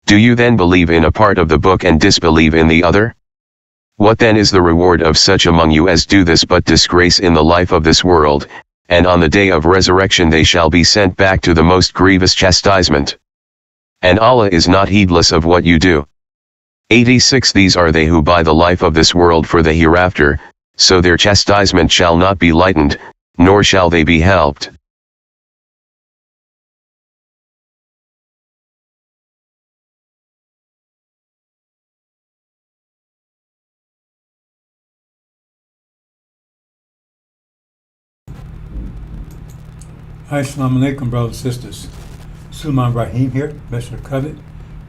Do you then believe in a part of the book and disbelieve in the other? What then is the reward of such among you as do this but disgrace in the life of this world, and on the day of resurrection they shall be sent back to the most grievous chastisement? And Allah is not heedless of what you do. 86 These are they who buy the life of this world for the hereafter, so their chastisement shall not be lightened, nor shall they be helped. Hi, Assalamu alaikum, brothers and sisters. Sulaiman Rahim here, Messenger of Covenant,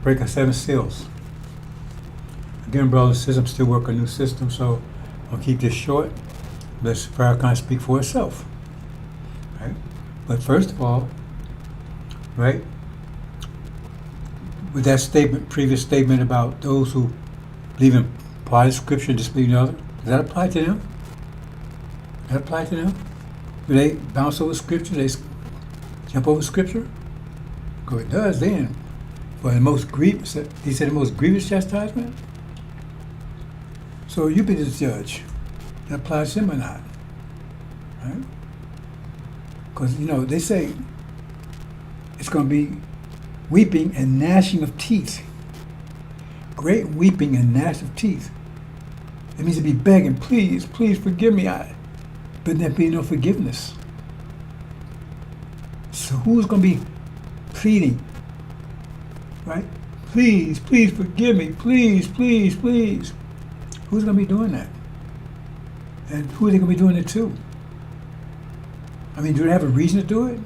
breaking 7 seals. Again, brothers and sisters, I'm still working on a new system, so I'll keep this short. Let FARRAKHAN speak for itself. Right? But first of all, right, with that statement, previous statement about those who believe in part of Scripture and disbelieve in the other, does that apply to them? Does that apply to them? Do they bounce over Scripture? They jump over Scripture? Because it does then. For the most grievous, he said the most grievous chastisement? So you be the judge. That applies to him or not? Right? Because, they say it's going to be weeping and gnashing of teeth. Great weeping and gnashing of teeth. It means to be begging, please, please forgive me. But there be no forgiveness. So who's going to be pleading? Right? Please, please forgive me. Please, please, please. Who's going to be doing that? And who are they going to be doing it to? I mean, do they have a reason to do it?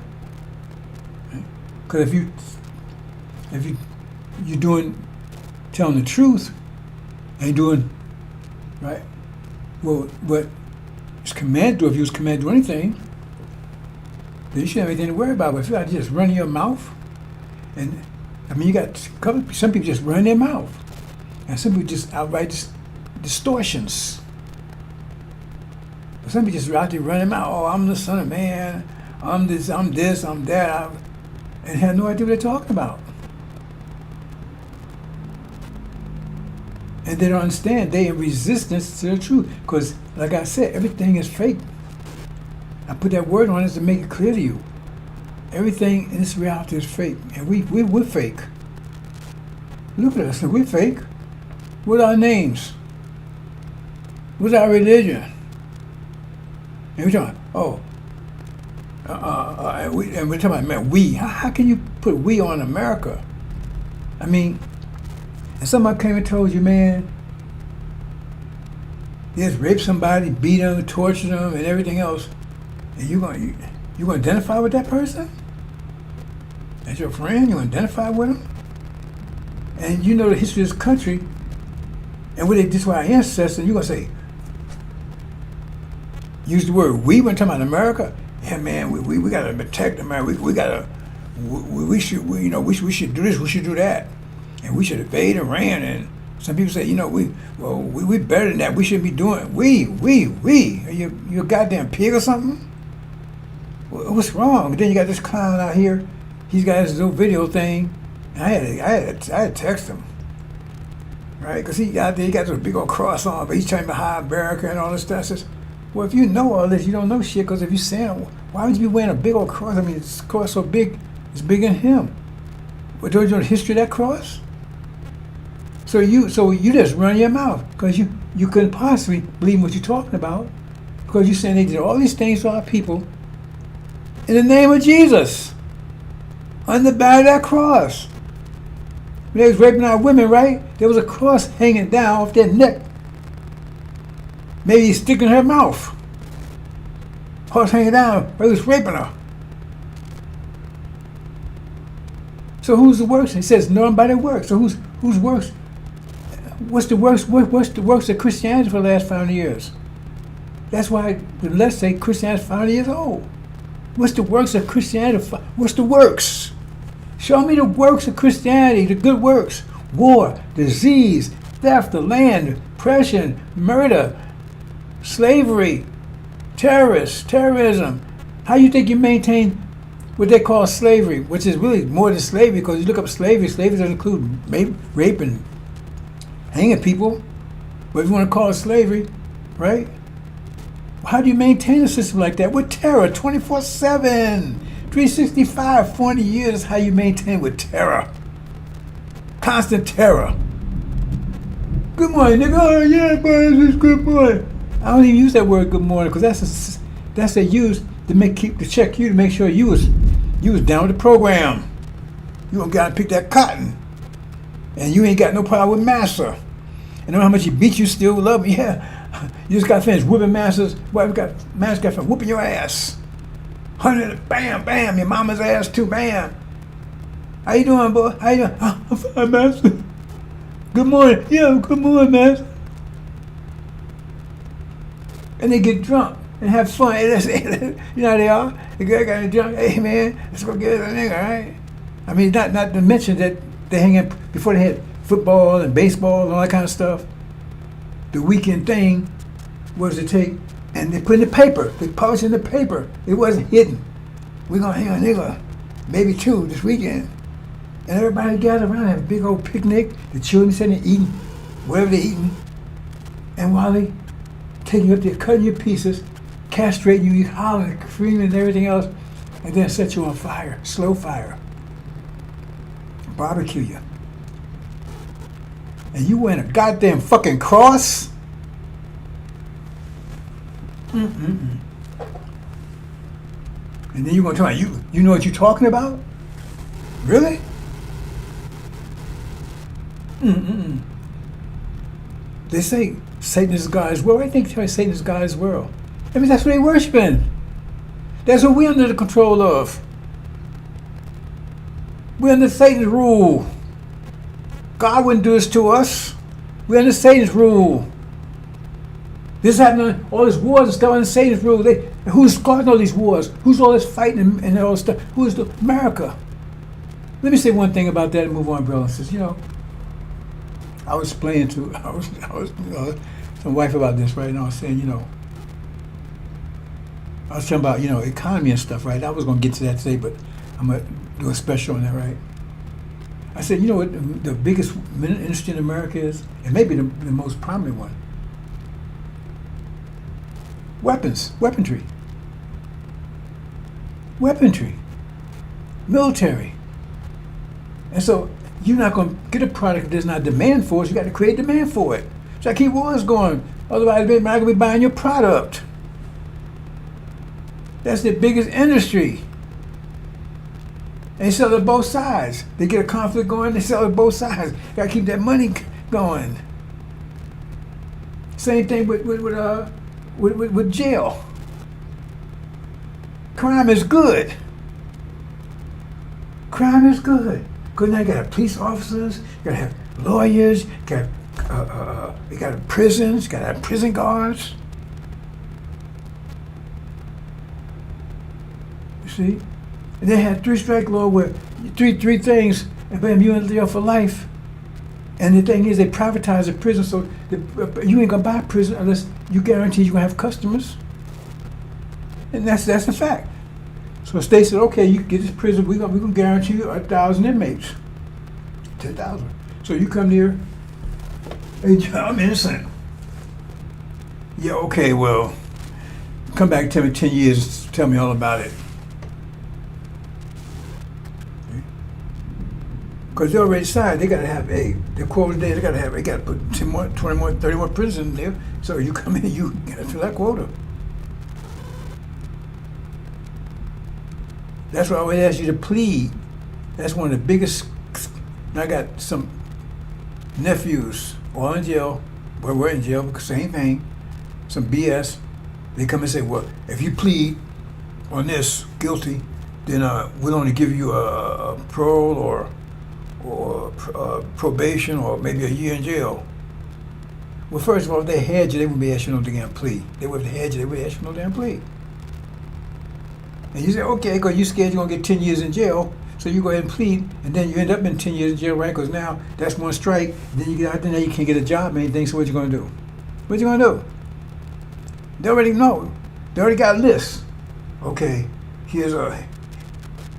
Because if you're telling the truth, and doing, right? Well, what is commanded to do, if you was commanded to do anything, then you shouldn't have anything to worry about. But if you got to just run your mouth, and I mean, you got some people just run their mouth, and some people just outright distortions. But some people just out there running mouth. Oh, I'm the Son of Man. I'm this. I'm that. And have no idea what they're talking about. And they don't understand. They in resistance to the truth. Because, like I said, everything is fake. I put that word on it to make it clear to you. Everything in this reality is fake. And we're fake. Look at us. We're fake. What are our names? What's our religion? And we're talking, we're talking about, man, we. How can you put we on America? I mean, if somebody came and told you, man, you just raped somebody, beat them, tortured them, and everything else, and you gonna identify with that person? As your friend, you identify with them? And you know the history of this country, and what they did to our ancestors, and you're gonna say, use the word we when talking about America. Yeah, man, we gotta protect America. We should do this, we should do that. And we should invade Iran. And some people say, we better than that. We shouldn't be doing it. We. Are you a goddamn pig or something? What's wrong? Then you got this clown out here. He's got his little video thing. And I had to text him, right? Because he out there, he got this big old cross on, but he's trying to hide America and all this stuff. I says, well, if you know all this, you don't know shit. Because if you're saying, why would you be wearing a big old cross? I mean, this cross so big, it's bigger than him. But don't you know the history of that cross? So you just run your mouth because you couldn't possibly believe what you're talking about because you're saying they did all these things to our people in the name of Jesus on the back of that cross. When they was raping our women, right? There was a cross hanging down off their neck. Maybe sticking in her mouth. Cross hanging down, but he was raping her. So who's the worst? He says none by their works. So who's worse? What's the worst? What's the worst of Christianity for the last 500 years? That's why let's say Christianity is 500 years old. What's the works of Christianity? What's the works? Show me the works of Christianity, the good works. War, disease, theft of land, oppression, murder, slavery, terrorism. How you think you maintain what they call slavery, which is really more than slavery, because you look up slavery, slavery doesn't include rape and hanging people. But if you want to call it slavery, right? How do you maintain a system like that? With terror, 24/7, 365, 40 years, how you maintain with terror. Constant terror. Good morning, nigga. Oh, yeah, boy, this is good morning. I don't even use that word good morning, because that's they use to check you, to make sure you was down with the program. You don't gotta pick that cotton. And you ain't got no problem with Master. And no matter how much he beat you, still love me. Yeah. You just got finished whooping Master's. Master got finished whooping your ass. 100, bam, bam, your mama's ass too, bam. How you doing, boy? How you doing? Oh, I'm fine, Master. Good morning. Yeah, good morning, Master. And they get drunk and have fun. You know how they are? The guy got drunk. Hey, man, let's go get a nigga, right? I mean, not to mention that they hang out before they had football and baseball and all that kind of stuff. The weekend thing was to take, and they put in the paper. They published in the paper. It wasn't hidden. We're going to hang a nigga, maybe two this weekend. And everybody gathered around, have a big old picnic. The children sitting there eating whatever they're eating. And while they taking you up there, cutting your pieces, castrating you, hollering, screaming and everything else, and then set you on fire, slow fire. Barbecue you. And you wearing a goddamn fucking cross? Mm-mm-mm. And then you're going to tell me, you know what you're talking about? Really? Mm-mm-mm. They say Satan is God's world. I think Satan is God's world. I mean, that's what they worshiping. That's what we're under the control of. We're under Satan's rule. God wouldn't do this to us. We're under Satan's rule. This happening, all these wars and stuff under Satan's rule. Who's causing all these wars? Who's all this fighting and all this stuff? Who's America? Let me say one thing about that and move on, brothers and sisters. You know, I was explaining to my wife about this, right? And I was saying, you know, I was talking about, you know, economy and stuff, right? I was going to get to that today, but I'm going to do a special on that, right? I said, you know what the biggest industry in America is? And maybe the most prominent one. Weaponry. Military. And so you're not going to get a product if there's not demand for it. You got to create demand for it. So I keep wars going. Otherwise, they're not going to be buying your product. That's the biggest industry. And they sell it both sides. They get a conflict going, they sell it both sides. You got to keep that money going. Same thing with jail. Crime is good. Crime is good. Because now you got to have police officers, you got to have lawyers, you got to have prisons, you got to have prison guards. You see? And they had 3-strike law where three things, and bam, you in jail for life. And the thing is, they privatize the prison, so you ain't gonna buy prison unless you guarantee you're gonna have customers. And that's the fact. So the state said, okay, you get this prison, we're gonna guarantee you 1,000 inmates. 10,000. So you come here, hey, I'm innocent. Yeah, okay, well, come back and tell me 10 years, tell me all about it. Because they already decided they got to have their quota day. They got to put 10 more, 20 more, 30 more prisons in there. So you come in, you got to fill that quota. That's why I always ask you to plead. That's one of the biggest. I got some nephews all in jail. Well, we're in jail because same thing. Some BS. They come and say, well, if you plead on this guilty, then we'll only give you a parole or probation or maybe a year in jail. Well, first of all, if they had you, they wouldn't be asking no damn plea. They would have had you, they would ask you no damn plea. And you say, okay, because you're scared you're going to get 10 years in jail, so you go ahead and plead, and then you end up in 10 years in jail, right? Because now that's one strike, and then you get out there, now you can't get a job or anything, so what you going to do? What you going to do? They already know. They already got a list. Okay, here's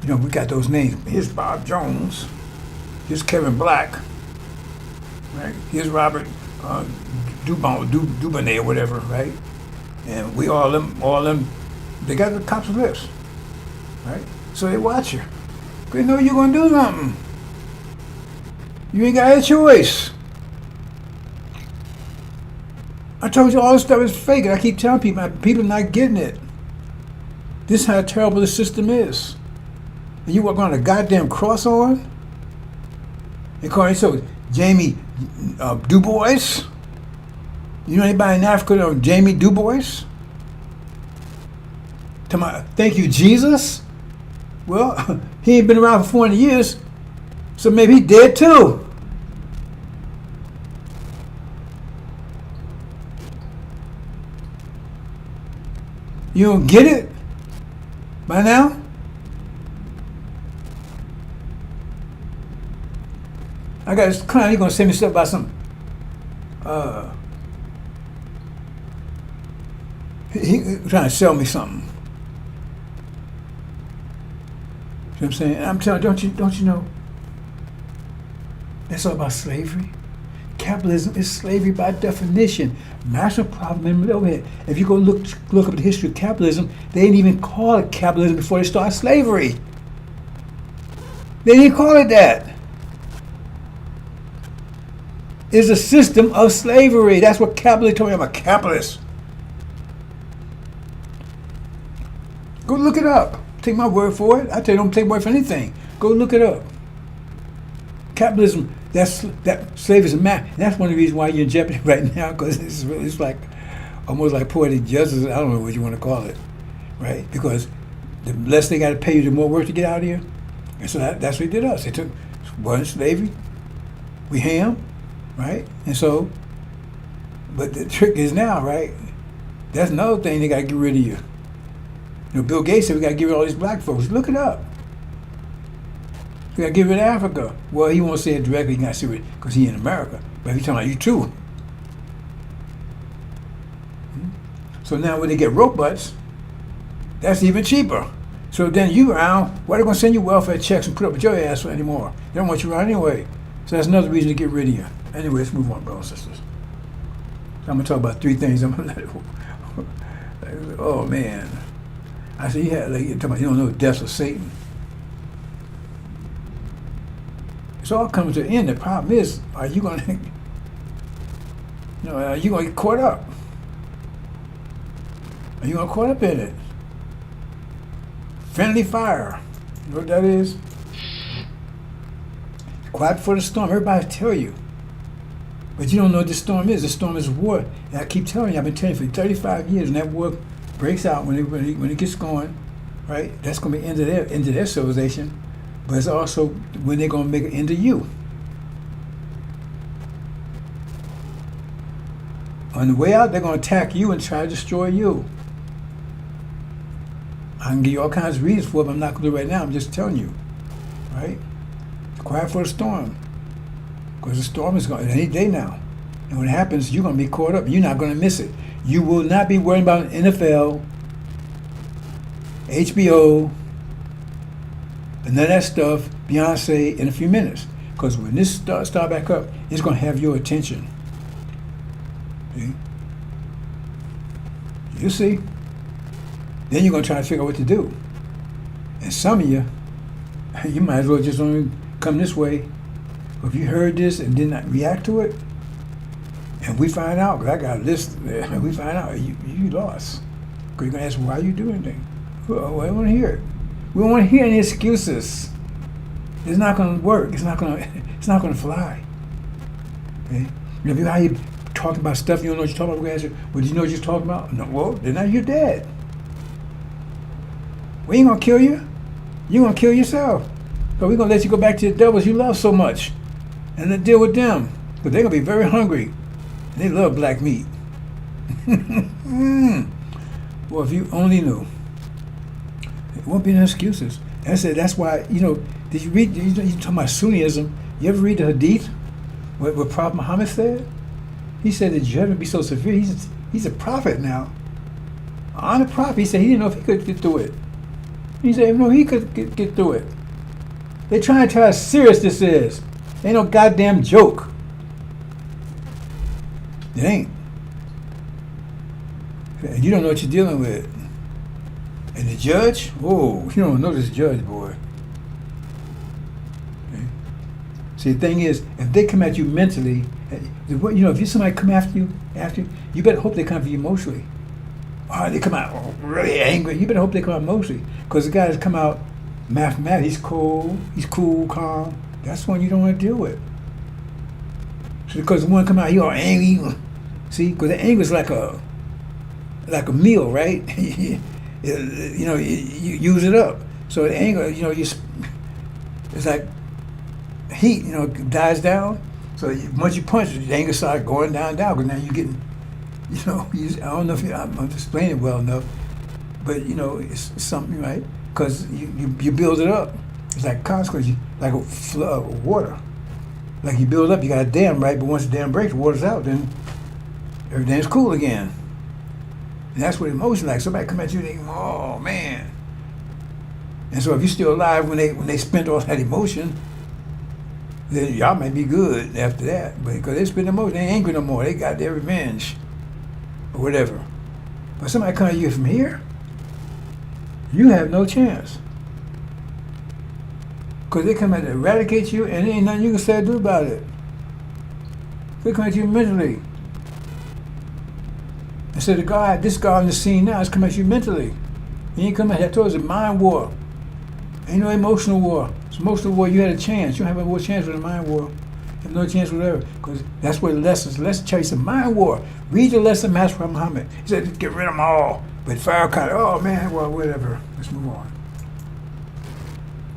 You know, we got those names. Here's Bob Jones. Here's Kevin Black. Right? Here's Robert Dubonnet or whatever, right? And we all them, they got the cops' lips, right? So they watch you. They know you're gonna do something. You ain't got a choice. I told you all this stuff is fake. I keep telling people are not getting it. This is how terrible the system is. And you walk on a goddamn cross on? And call yourself Jamie Du Bois? You know anybody in Africa named Jamie Du Bois? Thank you, Jesus? Well, he ain't been around for 400 years, so maybe he dead too. You don't get it by now? I got this client, he's gonna send me stuff about some he trying to sell me something. You know what I'm saying? And I'm telling you, don't you know? That's all about slavery. Capitalism is slavery by definition. Massive problem in the overhead. If you go look up the history of capitalism, they didn't even call it capitalism before they started slavery. They didn't call it that. It's a system of slavery. That's what capitalism told me. I'm a capitalist. Go look it up. Take my word for it. I tell you, don't take my word for anything. Go look it up. Capitalism, that slavery is a man. That's one of the reasons why you're in jeopardy right now, because it's like almost like poetic justice. I don't know what you want to call it, right? Because the less they got to pay you, the more work to get out of you. And so that's what they did us. They took one slavery, we ham, right? And so, but the trick is now, right? That's another thing they got to get rid of you. You know, Bill Gates said we got to get rid of all these black folks. Look it up. We got to get rid of Africa. Well, he won't say it directly. He got to say it because he's in America. But he's talking about you too. So now when they get robots, that's even cheaper. So then you around, why are they going to send you welfare checks and put up with your ass anymore? They don't want you around anyway. So that's another reason to get rid of you. Anyway, let's move on, brothers and sisters. I'm going to talk about three things. Oh, man. I said, you're talking about you don't know the depths of Satan. It's all coming to an end. The problem is, are you going to, are you going to get caught up? Are you going to get caught up in it? Friendly fire. You know what that is? Quiet before the storm. Everybody tell you. But you don't know what this storm is. The storm is war. And I keep telling you, I've been telling you for 35 years, and that war breaks out when it gets going, right? That's going to be into their civilization. But it's also when they're going to make it into you. On the way out, they're going to attack you and try to destroy you. I can give you all kinds of reasons for it, but I'm not going to do it right now. I'm just telling you, right? Quiet for the storm. Because the storm is going any day now. And when it happens, you're going to be caught up. You're not going to miss it. You will not be worrying about NFL, HBO, and none of that stuff, Beyonce, in a few minutes. Because when this start back up, it's going to have your attention. See? You see? Then you're going to try to figure out what to do. And some of you might as well just only come this way. If you heard this and did not react to it, and we find out, because I got a list, we find out you lost. Because you're going to ask, why are you doing things? Well, I don't want to hear it. We don't want to hear any excuses. It's not going to work. It's not going to fly. Okay? You know, how you talking about stuff you don't know what you're talking about? We're going to answer, well, do you know what you're talking about? No, well, then now you're dead. We ain't going to kill you. You're going to kill yourself. So we're going to let you go back to the devils you love so much and then deal with them. Because they're going to be very hungry. And they love black meat. Well, if you only knew. It won't be no excuses. That's why, did you read, you talking about Sunnism, you ever read the Hadith? What Prophet Muhammad said? He said that judgment be so severe. He's a prophet now. On a prophet, he said he didn't know if he could get through it. He said, no, he could get through it. They're trying to tell how serious this is. Ain't no goddamn joke. It ain't. And you don't know what you're dealing with. And the judge, whoa, you don't know this judge, boy. Okay. See, the thing is, if they come at you mentally, you know, if somebody come after you, you better hope they come after you emotionally. Or they come out really angry. You better hope they come out emotionally. Because the guy that's come out mathematically, he's cool, calm. That's one you don't want to deal with. So because the one come out, he all angry. See, because the anger is like a meal, right? You know, you use it up. So the anger, you know, it's like heat, you know, dies down. So once you punch it, the anger starts going down. Because now you're getting, you know, I don't know if I'm explaining it well enough, but you know, it's something, right? Because you build it up. It's like consequence, like a flood of water. Like you build up, you got a dam, right? But once the dam breaks, the water's out, then everything's cool again. And that's what emotion like. Somebody come at you, they go, oh man. And so if you're still alive when they spent all that emotion, then y'all might be good after that. But because they spent emotion, they ain't angry no more. They got their revenge or whatever. But somebody come at you from here, you have no chance. Because they come at to eradicate you, and there ain't nothing you can say or do about it. They come at you mentally. And so this guy on the scene now is coming at you mentally. He ain't coming at you. I told you, it's a mind war. Ain't no emotional war. It's emotional war, you had a chance. You don't have a more chance with a mind war. You have no chance with whatever. Because that's where the lessons. Let's tell you some mind war. Read the lesson of Master Muhammad. He said, get rid of them all. But FARRAKHAN, oh man, well, whatever. Let's move on.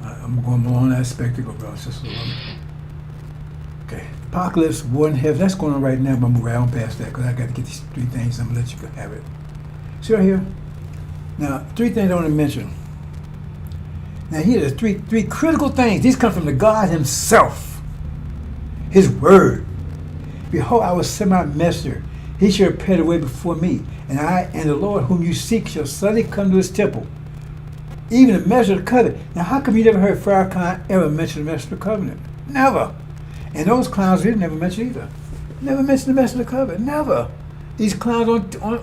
I'm going along that spectacle, brother. Okay. Apocalypse, war in heaven. That's going on right now, but I'm moving right on past that because I got to get these three things. I'm going to let you have it. See right here? Now, three things I want to mention. Now, here are three critical things. These come from the God himself. His word. Behold, I will send my messenger. He shall prepare the way before me. And I and the Lord whom you seek shall suddenly come to his temple. Even the measure of the covenant. Now, how come you never heard FARRAKHAN ever mention the measure of the covenant? Never. And those clowns didn't never mention either. Never mention the measure of the covenant. Never. These clowns on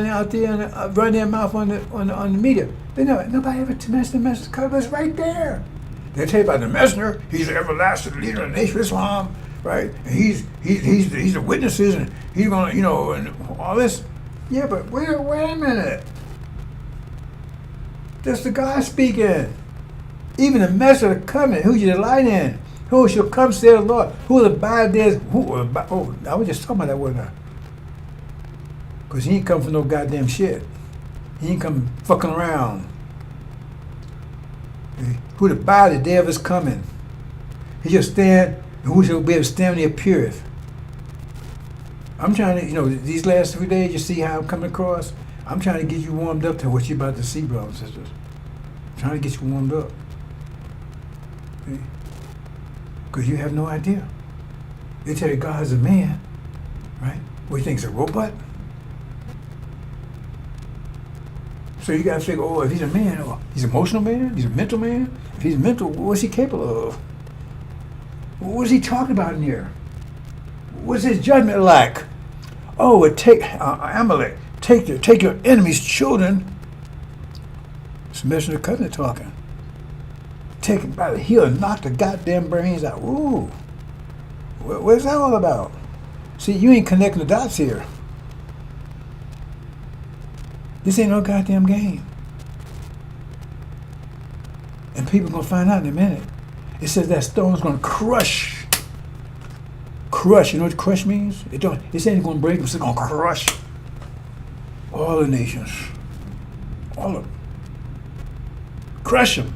out there and run their mouth on the media. They never. Nobody ever mentioned the measure of the covenant. It's right there. They tell you about the messenger. He's the everlasting leader of the nation of Islam, right? And he's the witnesses, and he's gonna, you know, and all this. Yeah, but wait a minute. That's the God speaking. Even the measure of the covenant, who you delight in, who shall come, say the Lord, who will abide there. Oh, I was just talking about that word now. Because he ain't come for no goddamn shit. He ain't come fucking around. Okay. Who will abide the day of his coming. He shall stand, and who shall be able to stand when he appeareth. I'm trying to, you know, these last 3 days, you see how I'm coming across? I'm trying to get you warmed up to what you're about to see, brothers and sisters. I'm trying to get you warmed up. Okay? Because you have no idea. They tell you God is a man, right? What, you think he's a robot? So you got to figure, oh, if he's a man, or he's an emotional man, he's a mental man. If he's mental, what's he capable of? What is he talking about in here? What's his judgment like? Oh, take Amalek. Take your enemy's children. It's Messenger of the Covenant talking. Take it by the heel and knock the goddamn brains out. Ooh. What's that all about? See, you ain't connecting the dots here. This ain't no goddamn game. And people gonna find out in a minute. It says that stone's gonna crush. Crush, you know what crush means? It ain't gonna break, it's gonna crush all the nations. All of them. Crush them.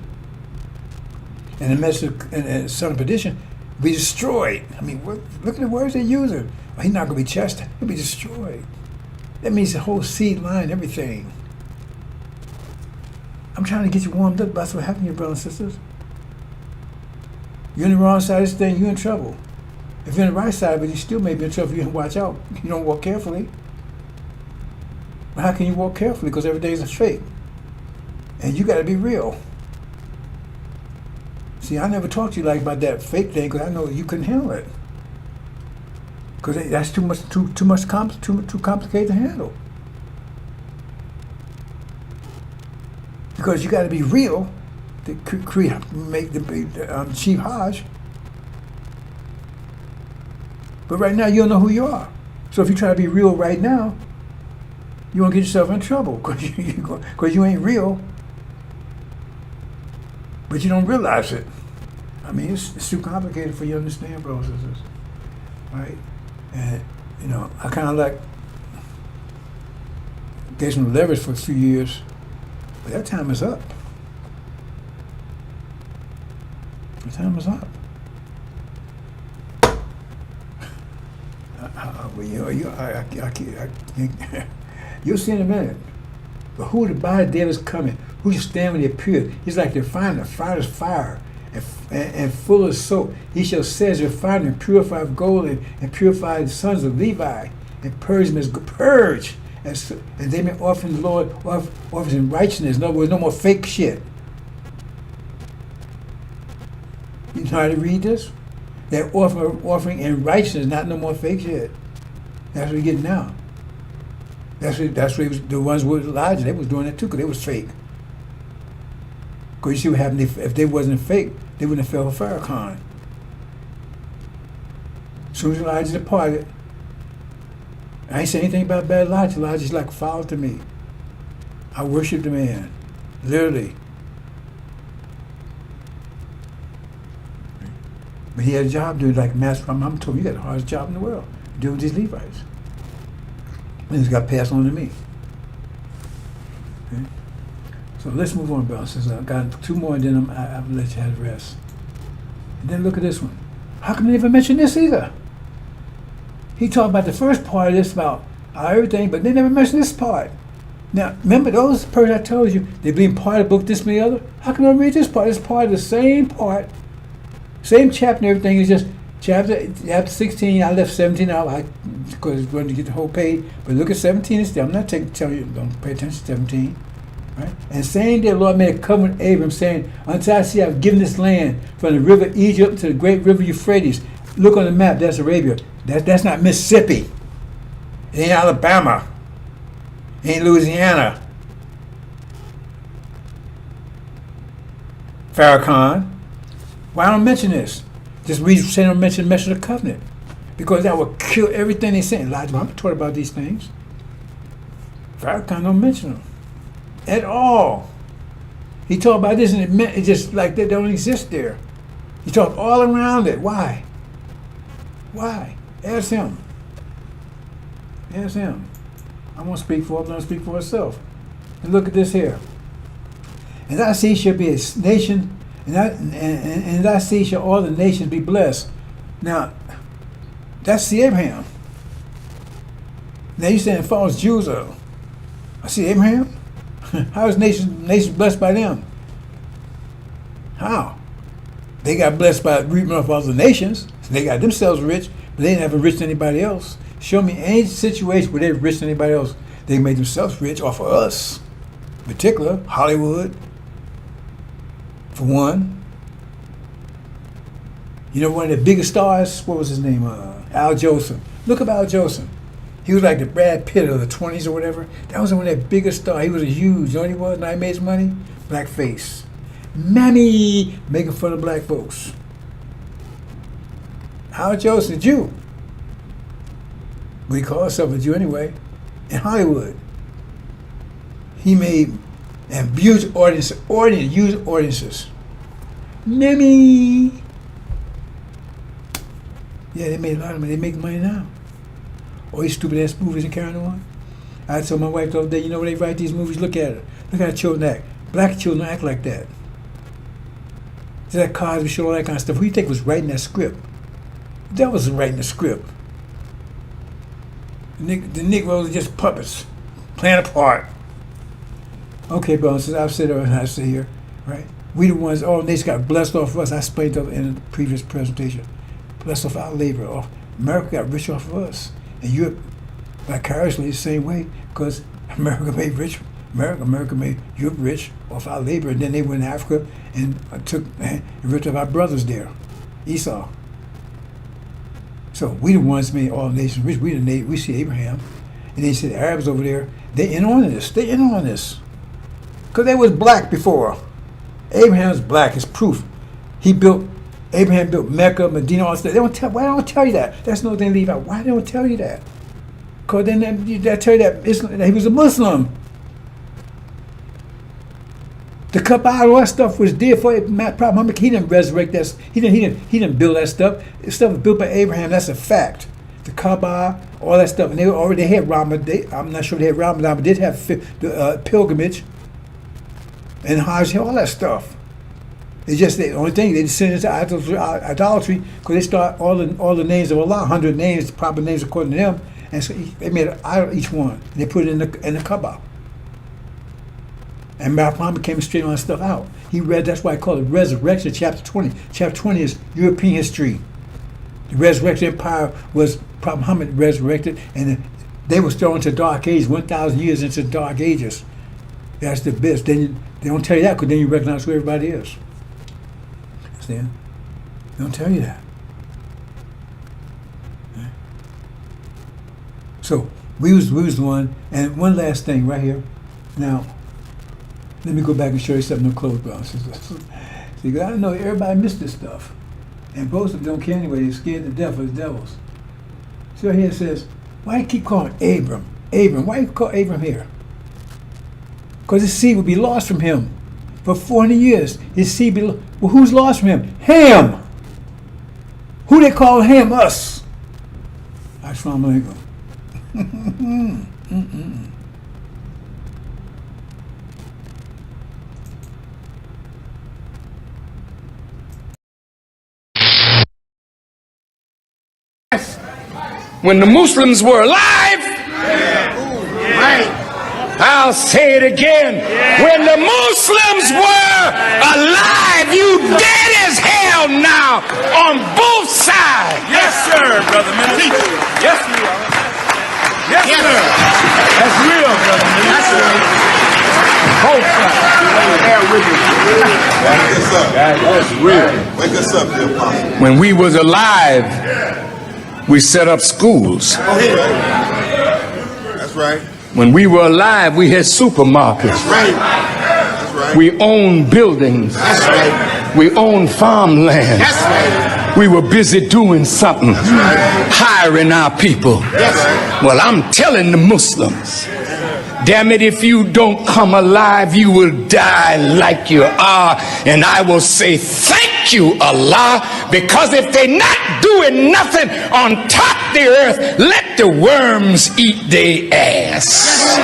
And the message and the son of perdition be destroyed. I mean, look at the words they're using. Well, he's not going to be chastised. He'll be destroyed. That means the whole seed line, everything. I'm trying to get you warmed up. That's what happened to you, brothers and sisters. You're on the wrong side of this thing, you're in trouble. If you're on the right side, but you still may be in trouble if you don't watch out. You don't walk carefully. But how can you walk carefully? Because every day is a fake. And you got to be real. See, I never talked to you like about that fake thing because I know you couldn't handle it. Because that's too complicated to handle. Because you got to be real to make the Chief Hodge. But right now you don't know who you are. So if you try to be real right now, you won't get yourself in trouble because you ain't real. But you don't realize it. I mean, it's too complicated for you to understand, brothers and sisters, right? And I kind of like gave some leverage for a few years, but that time is up. The time is up. You'll see in a minute. But who the body of David is coming? Who should stand when he appears? He's like the finest fire and full of soap. He shall set as refined and purify of gold and purify the sons of Levi and purge them as purge. And they may offer the Lord offers in righteousness. In other words, no more fake shit. You know how to read this? They're offering in righteousness, not no more fake shit. That's what we get now. That's what the ones with Elijah, they was doing that too, because they was fake. Because you see what happened, if they wasn't fake, they wouldn't have fell for FARRAKHAN. As soon as Elijah departed, I ain't say anything about bad Elijah. Elijah's like a father to me. I worship the man, literally. But he had a job doing like master. My mom told me, you got the hardest job in the world, dealing with these Levites. And it's got passed on to me. Okay? So let's move on, brothers. Since I've got two more, and then I'll let you have the rest. And then look at this one. How come they never mention this either? He talked about the first part of this, about everything, but they never mentioned this part. Now, remember those person I told you, they believe part of the book, this and the other? How come I read this part? It's part of the same part, same chapter and everything. It's just chapter 16, I left 17 out because I wanted to get the whole page. But look at 17 instead. I'm not telling you, don't pay attention to 17. Right? And saying that the Lord made a covenant with Abram, saying, until I see I've given this land from the river Egypt to the great river Euphrates. Look on the map, that's Arabia. That's not Mississippi. It ain't Alabama. It ain't Louisiana. FARRAKHAN. Why don't mention this? Just reason say don't mention the message of the covenant. Because that would kill everything they say. Elijah, I'm taught about these things. FARRAKHAN don't mention them. At all. He talked about this and it's just like they don't exist there. He talked all around it. Why? Why? Ask him. Ask him. I won't speak for him, don't speak for herself. And look at this here. And thy seed shall be a nation, and thy seed shall all the nations be blessed. Now, that's the Abraham. Now you saying false Jews are. I see Abraham? How is nations blessed by them? How? They got blessed by reaping off other nations. They got themselves rich, but they didn't have rich anybody else. Show me any situation where they're rich than anybody else. They made themselves rich off of us. In particular, Hollywood, for one. You know, one of the biggest stars, what was his name? Al Jolson. Look up Al Jolson. He was like the Brad Pitt of the 20s or whatever. That was one of the biggest stars. He was a huge, you know what he was? Now he made his money? Blackface. Mammy making fun of black folks. Al Jolson, a Jew. But he called himself a Jew anyway. In Hollywood. He made and huge audiences. Mammy. Yeah, they made a lot of money. They make money now. All these stupid ass movies and carrying on. I told my wife the other day, you know, when they write these movies, look at it. Look how children act. Black children don't act like that. That Cosby Show, all that kind of stuff. Who do you think was writing that script? The devil was writing the script. The Negroes are just puppets, playing a part. Okay, brothers, since I've said it and I say here, right? We the ones, all nations got blessed off of us. I explained it in the previous presentation. Blessed off our labor. America got rich off of us. And Europe, vicariously, the same way, because America made rich America made Europe rich off our labor, and then they went to Africa and took and ripped up our brothers there, Esau. So we the ones made all nations rich. We see Abraham, and they said the Arabs over there. They in on this. They in on this, cause they was black before. Abraham's black. It's proof. Abraham built Mecca, Medina, all that stuff. They don't tell. Why don't tell you that? That's no thing to leave out. Why they don't tell you that? Cause then they tell you that he was a Muslim. The Kaaba, all that stuff was there for Muhammad. He didn't resurrect that. He didn't build that stuff. The stuff was built by Abraham. That's a fact. The Kaaba, all that stuff, and they already had Ramadan. I'm not sure they had Ramadan, but they did have the pilgrimage and Hajj, all that stuff. It's just the only thing they descended into idolatry because they start all the names of Allah, 100 names, proper names according to them, and so they made an idol each one. And they put it in the Kaaba. And Muhammad came straight on stuff out. He read, that's why I call it Resurrection, chapter 20. Chapter 20 is European history. The resurrection empire was Prophet Muhammad resurrected, and they were thrown into dark ages, 1,000 years into dark ages. That's the best. Then they don't tell you that because then you recognize who everybody is. Understand? They don't tell you that. So we was the one, and one last thing right here. Now, let me go back and show you something to close, bro. See, I know everybody missed this stuff. And most of them don't care anyway. They're scared to death of the devils. So here it says, why you keep calling Abram? Abram, why you call Abram here? Because his seed would be lost from him. For 400 years, his seed be well, who's lost from him? Ham! Who they call Ham? Us. Assalamu alaikum. When the Muslims were alive, I'll say it again. When the Muslims were alive, you dead as hell now on both sides. Yes, sir, brother minister. Yes, we are. Yes, sir. That's real, brother minister. Both sides. Bear with me. Wake us up. That's real. Wake us up, dear apostle. When we was alive, we set up schools. That's right. When we were alive, we had supermarkets. That's right. That's right. We owned buildings. That's right. We owned farmland. That's right. We were busy doing something, hiring our people. That's right. Well, I'm telling the Muslims, damn it, if you don't come alive, you will die like you are. And I will say, thank you, Allah, because if they're not doing nothing on top of the earth, let the worms eat their ass.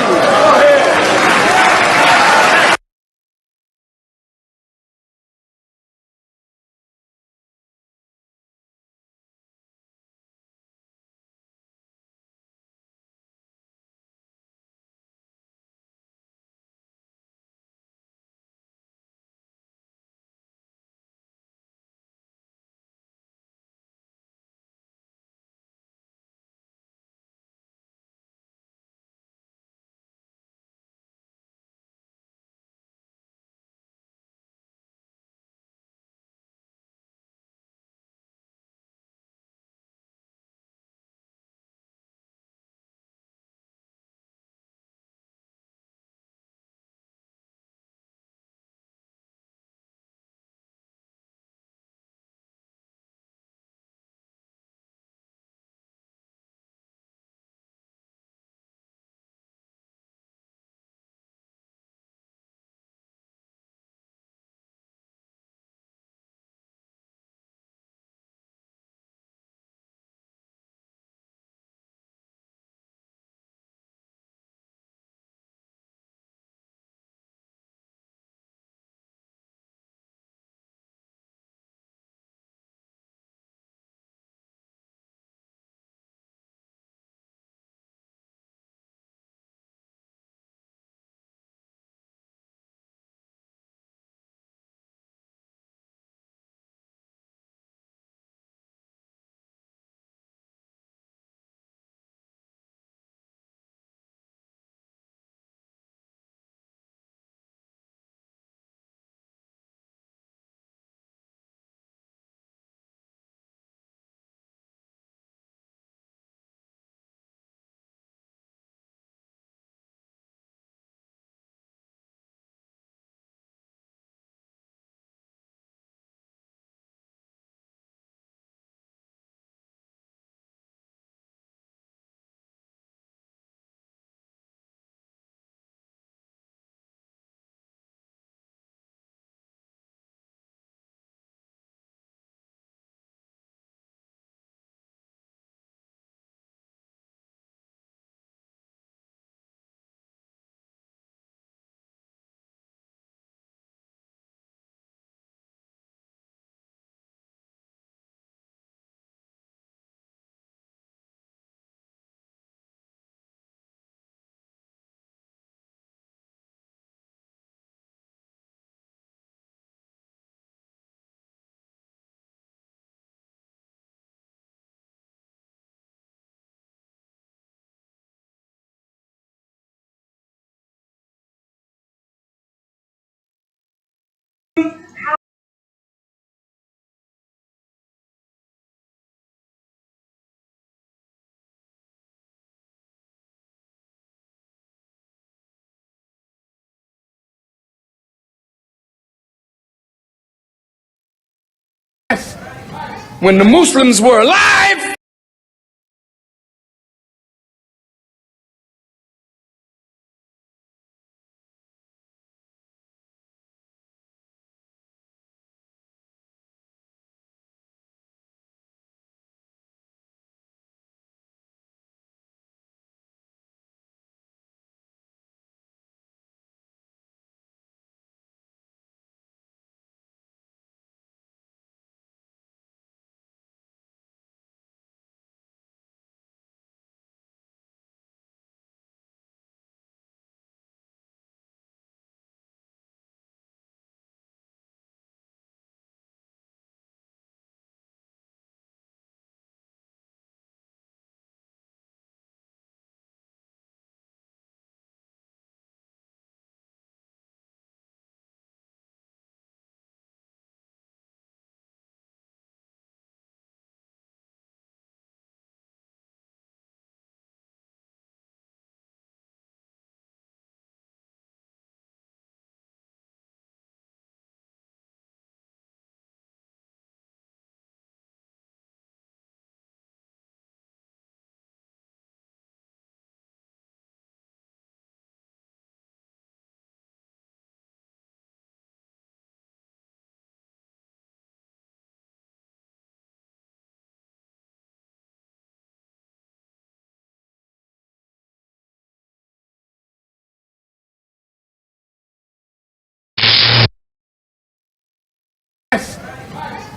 when the Muslims were alive,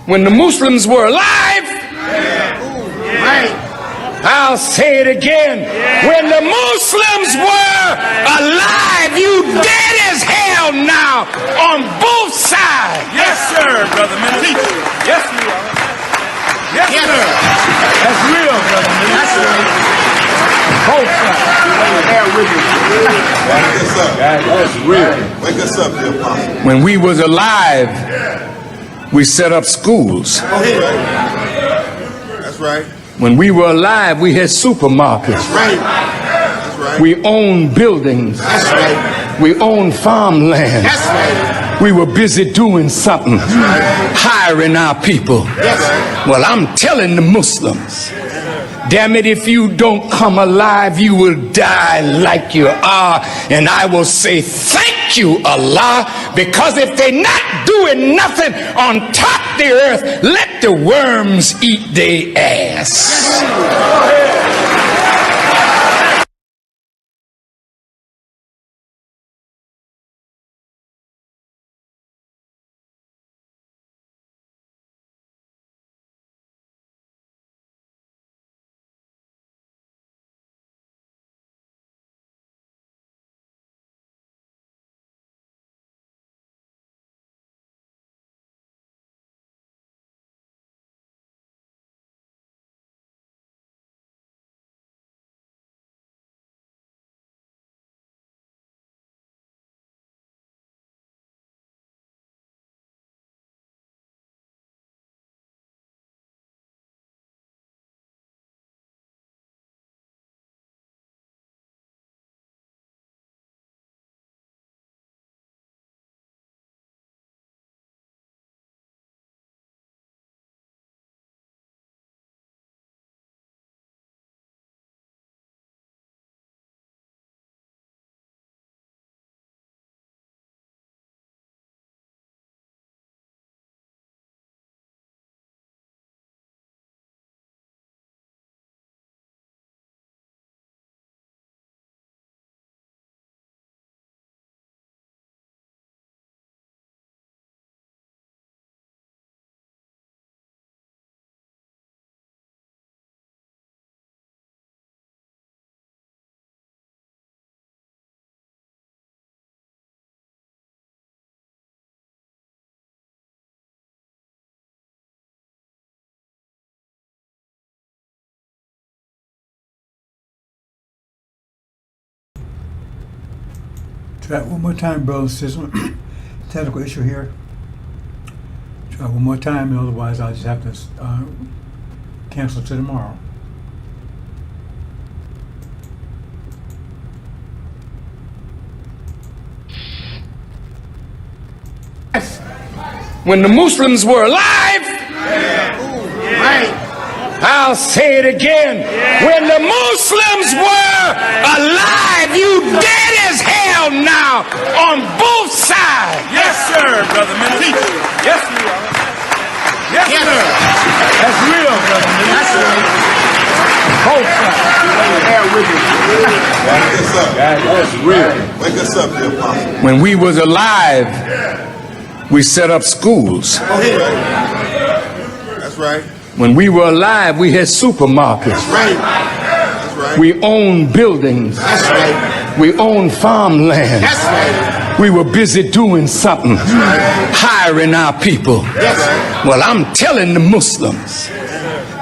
when the Muslims were alive, I'll say it again. When the Muslims were alive, you dead as hell now on both sides. Yes, sir, brother minister. Yes, we are. Yes, sir. That's real, brother minister. That's right. Both sides. That's real. Wake us up, dear apostle. When we was alive, we set up schools. That's right. When we were alive, we had supermarkets. That's right. That's right. We owned buildings. That's right. We owned farmland. That's right. We were busy doing something, hiring our people. That's right. Well, I'm telling the Muslims, damn it, if you don't come alive, you will die like you are. And I will say, thank you, Allah, because if they're not doing nothing on top of the earth, let the worms eat their ass. Try it one more time, brothers and sisters. Technical issue here. Try it one more time, and otherwise I'll just have to cancel to tomorrow. When the Muslims were alive, I'll say it again. When the Muslims were alive, you dead as hell now on both sides. Yes, sir, brother minister. Yes, we are. Yes, sir. That's real, brother minister. Both sides. Bear with us. Wake us up. That's real. Wake us up, dear apostle. When we was alive, we set up schools. That's right. When we were alive, we had supermarkets. That's right. That's right. We owned buildings. That's right. We owned farmland. That's right. We were busy doing something, hiring our people. That's right. Well, I'm telling the Muslims,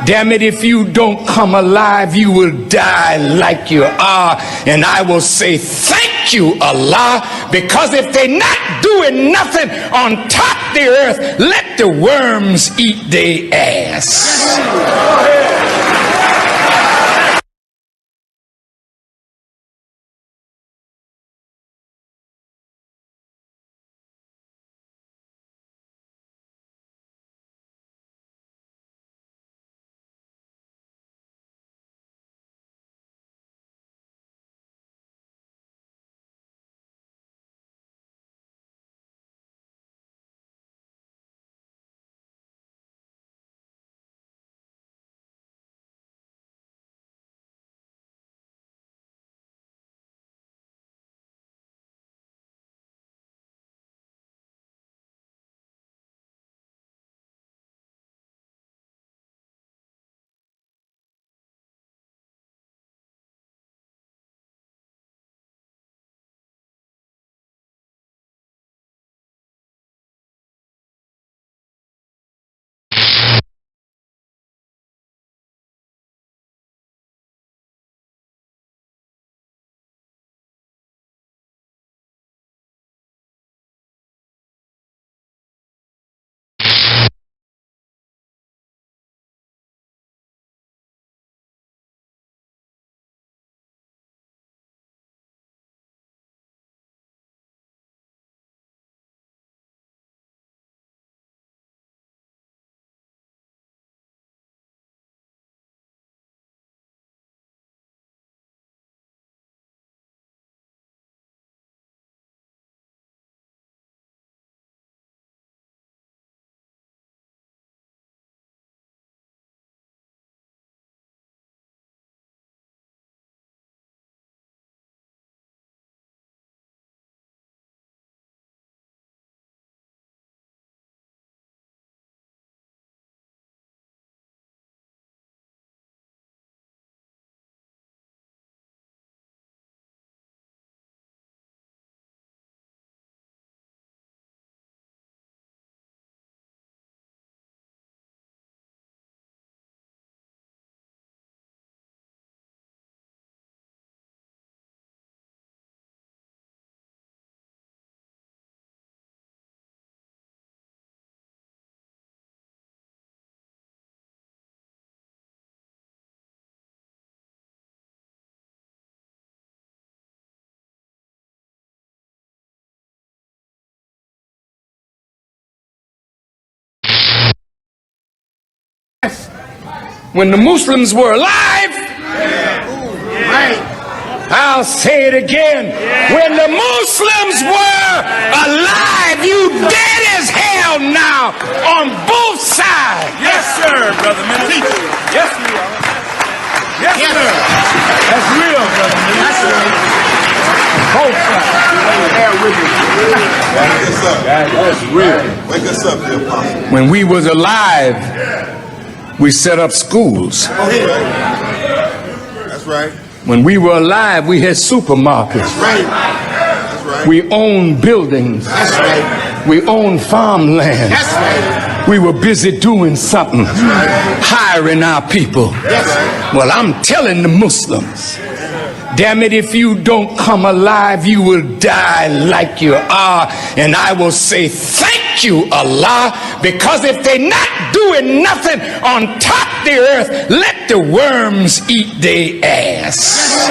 damn it, if you don't come alive, you will die like you are. And I will say, thank you, Allah, because if they're not doing nothing on top of the earth, let the worms eat their ass. When the Muslims were alive, I'll say it again. When the Muslims were alive, you dead as hell now on both sides. Yes, sir, brother minister. Yes, we are. Yes, sir. That's real, brother minister. Both sides. Bear with us. Wake us up. That's real. Wake us up, dear apostle. When we was alive, we set up schools. That's right. When we were alive, we had supermarkets. That's right. That's right. We owned buildings. That's right. We owned farmland. That's right. We were busy doing something, hiring our people. That's right. Well, I'm telling the Muslims, damn it, if you don't come alive, you will die like you are. And I will say, thank you, Allah, because if they're not doing nothing on top of the earth, let the worms eat their ass.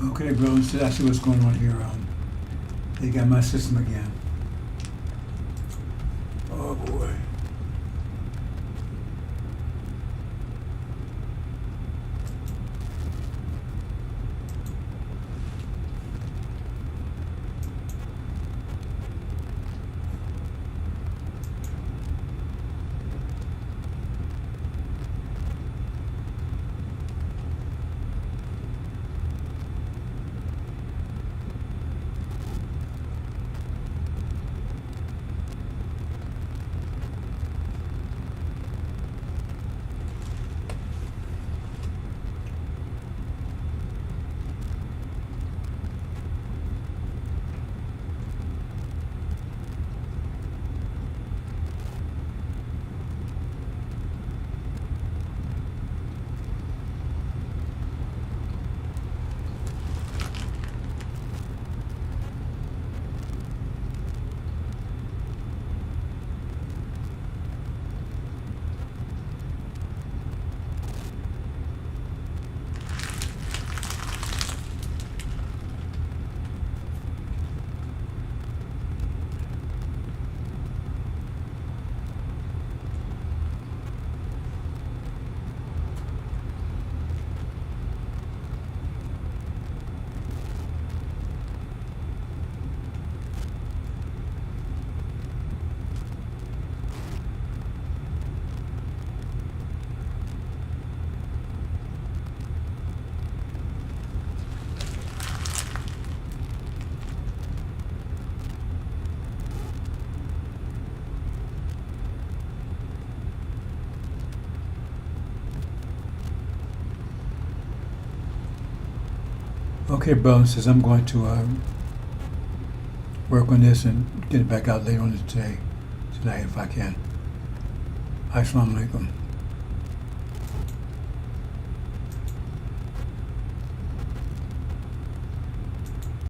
Okay, bro, so I see what's going on here. They got my system again. Oh boy. Okay, brothers, says I'm going to work on this and get it back out later on today, tonight if I can. Assalamu alaikum.